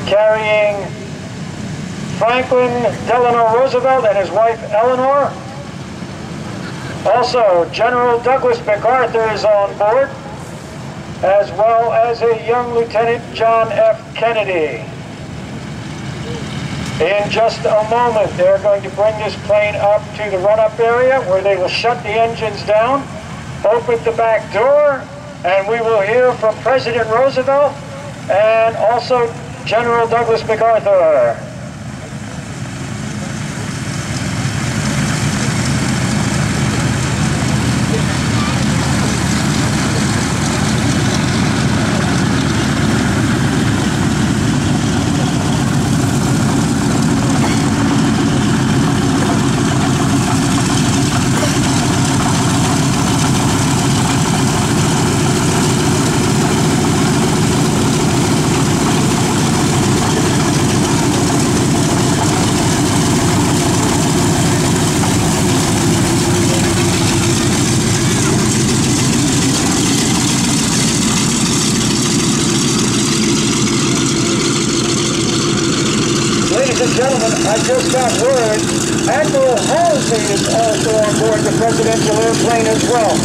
carrying Franklin Delano Roosevelt and his wife Eleanor. Also, General Douglas MacArthur is on board, as well as a young Lieutenant John F. Kennedy. In just a moment, they're going to bring this plane up to the run-up area where they will shut the engines down, open the back door, and we will hear from President Roosevelt and also General Douglas MacArthur. I just got word Admiral Halsey is also on board the presidential airplane as well.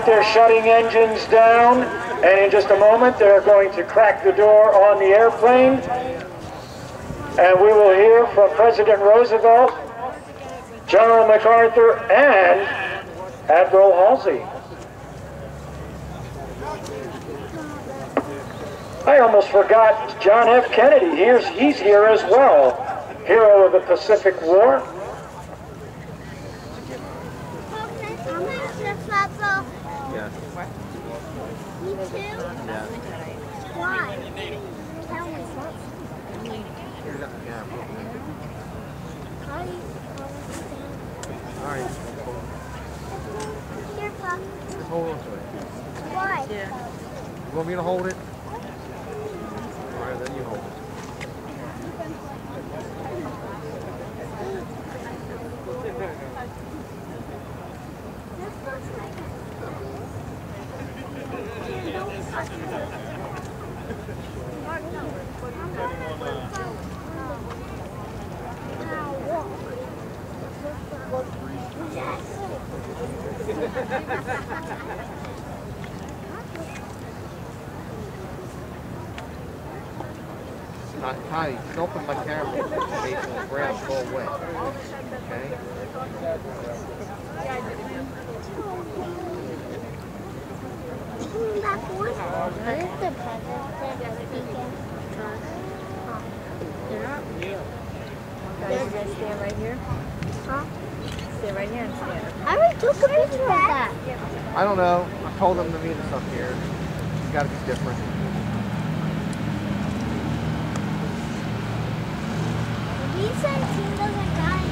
They're shutting engines down, and in just a moment they're going to crack the door on the airplane, and we will hear from President Roosevelt, General MacArthur, and Admiral Halsey. I almost forgot John F. Kennedy. He's here as well, hero of the Pacific War. Me too? Yeah. Why? Tell me. Alright. Here, Pop. Just hold on to it. Why? Yeah. You want me to hold it? Alright, then you hold it. Hi, just open my camera in case the ground go away. Okay? What is the president speaking? They're not real. Guys, you guys stand right here? Huh? Stay right here and stand. I already took a picture of that. I don't know. I told them to meet us up here. It's got to be different. B-17 doesn't die.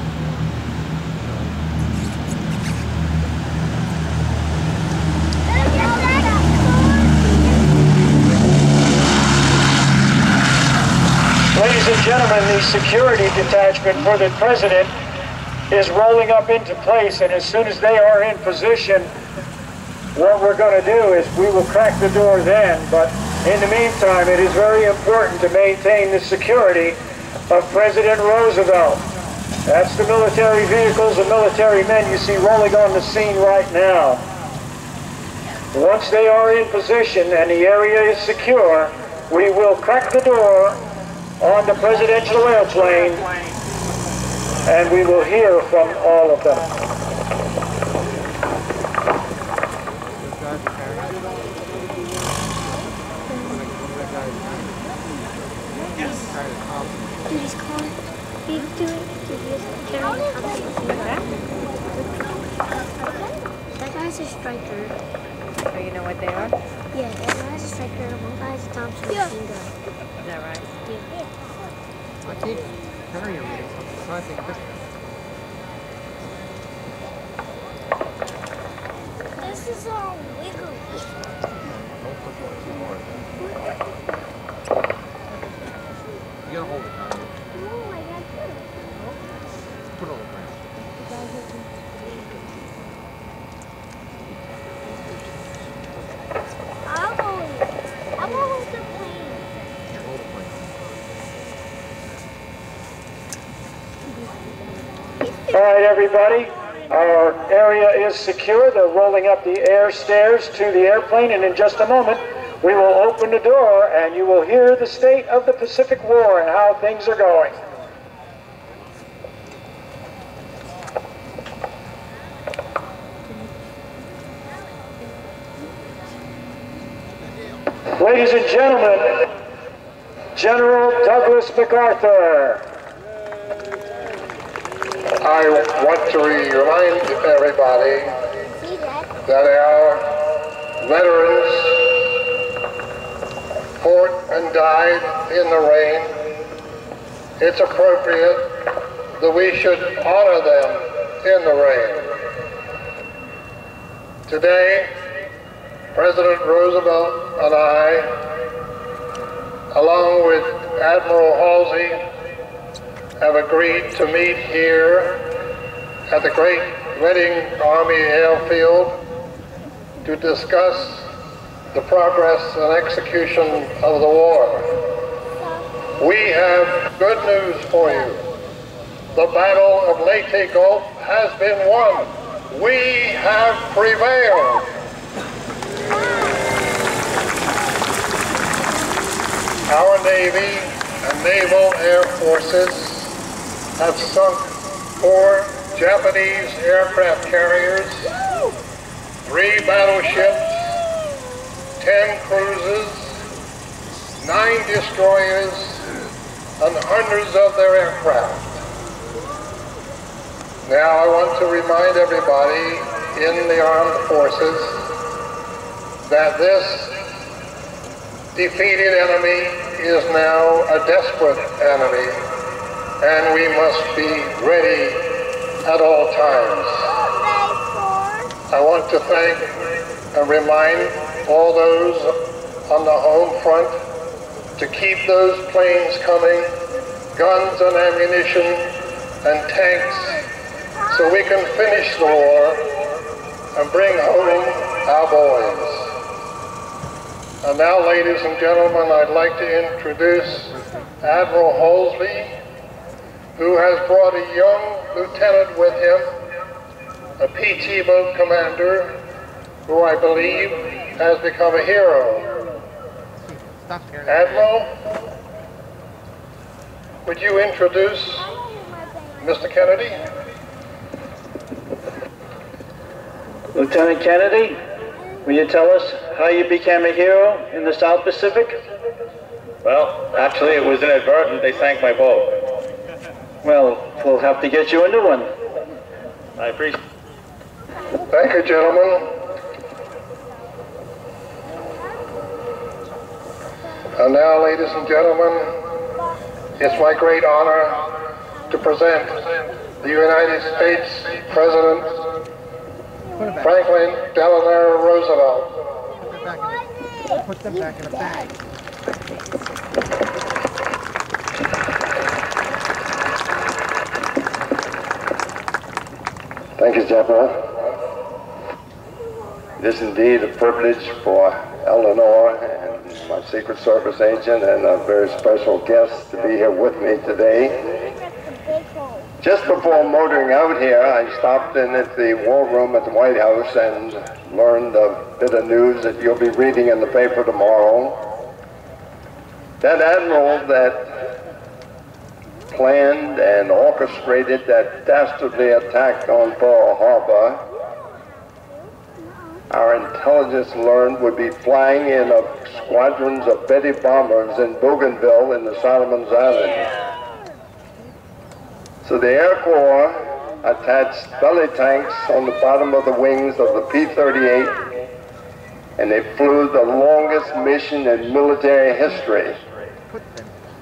Ladies and gentlemen, the security detachment for the president is rolling up into place, and as soon as they are in position, what we're going to do is we will crack the door then, but in the meantime, it is very important to maintain the security of President Roosevelt. That's the military vehicles and military men you see rolling on the scene right now. Once they are in position and the area is secure, we will crack the door on the presidential airplane, and we will hear from all of them. Please call it. Speak to it. That guy's a striker. Oh, you know what they are? Yeah, that guy's a striker. One guy's a Thompson machine gun. Is that right? Yeah. I keep carrying me. I'm trying to take a picture. is all wiggly. You gotta hold it now. Oh, I got two. Put it on the ground. I'll go with the plane. Here, hold the plane. All right, everybody. Our area is secure. They're rolling up the air stairs to the airplane, and in just a moment, we will open the door, and you will hear the state of the Pacific War and how things are going. Ladies and gentlemen, General Douglas MacArthur. I want to remind everybody See that? that our veterans fought and died in the rain. It's appropriate that we should honor them in the rain. Today, President Roosevelt and I, along with Admiral Halsey, have agreed to meet here at the Great Reading Army Airfield to discuss the progress and execution of the war. We have good news for you. The Battle of Leyte Gulf has been won. We have prevailed. Our Navy and Naval Air Forces have sunk 4 Japanese aircraft carriers, 3 battleships, 10 cruisers, 9 destroyers, and hundreds of their aircraft. Now I want to remind everybody in the armed forces that this defeated enemy is now a desperate enemy, and we must be ready at all times. I want to thank and remind all those on the home front to keep those planes coming, guns and ammunition and tanks, so we can finish the war and bring home our boys. And now, ladies and gentlemen, I'd like to introduce Admiral Halsey, who has brought a young lieutenant with him, a PT boat commander, who I believe has become a hero. Admiral, would you introduce Mr. Kennedy? Lieutenant Kennedy, will you tell us how you became a hero in the South Pacific? Well, actually it was inadvertent. They sank my boat. Well, we'll have to get you a new one. I appreciate it. Thank you, gentlemen. And now, ladies and gentlemen, it's my great honor to present the United States President Franklin Delano Roosevelt. Put them back in a bag. Thank you, General. It is indeed a privilege for Eleanor and my Secret Service agent and a very special guest to be here with me today. Just before motoring out here, I stopped in at the War Room at the White House and learned a bit of news that you'll be reading in the paper tomorrow. That admiral that planned and orchestrated that dastardly attack on Pearl Harbor, our intelligence learned would be flying in squadrons of Betty bombers in Bougainville in the Solomons Islands. So the Air Corps attached belly tanks on the bottom of the wings of the P-38, and they flew the longest mission in military history.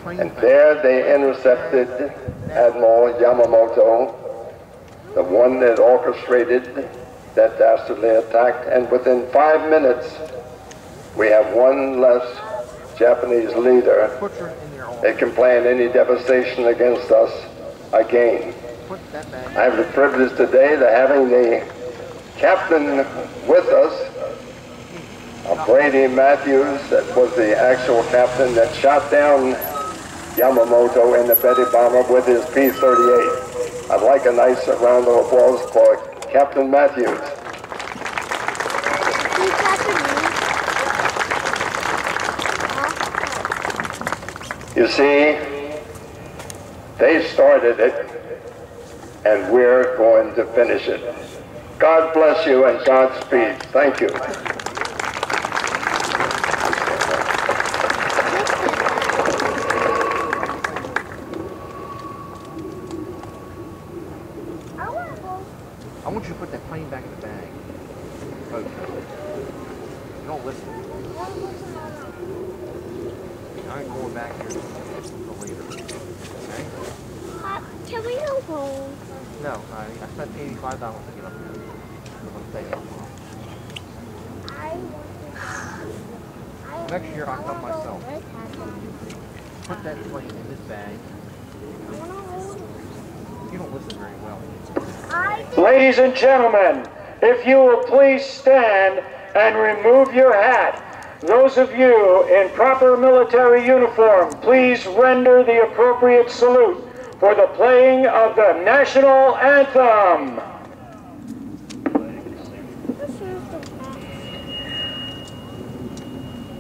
And there they intercepted Admiral Yamamoto, the one that orchestrated that dastardly attack, and within 5 minutes, we have one less Japanese leader that can plan any devastation against us again. I have the privilege today of having the captain with us, Brady Matthews, that was the actual captain that shot down Yamamoto in the Betty bomber with his P-38. I'd like a nice round of applause for Captain Matthews. You see, they started it, and we're going to finish it. God bless you and Godspeed. Thank you. I want you to put that plane back in the bag. Okay. You don't listen. I ain't going back here until later. Okay? Can we go home? No, I spent $85 to get up here. I'm going to stay up. Next year I'll come myself. Put that plane in this bag. You don't listen very well. Ladies and gentlemen, if you will please stand and remove your hat. Those of you in proper military uniform, please render the appropriate salute for the playing of the National Anthem.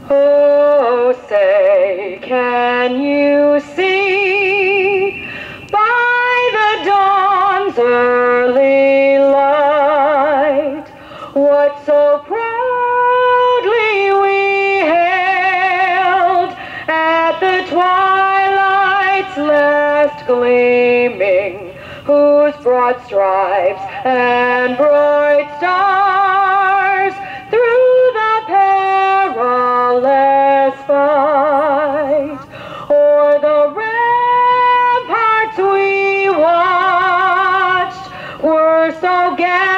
Oh, say, can you see by the dawn's early light what so proudly we hailed at the twilight's last gleaming, whose broad stripes and bright stars through the perilous fight o'er the ramparts we watched were so gay.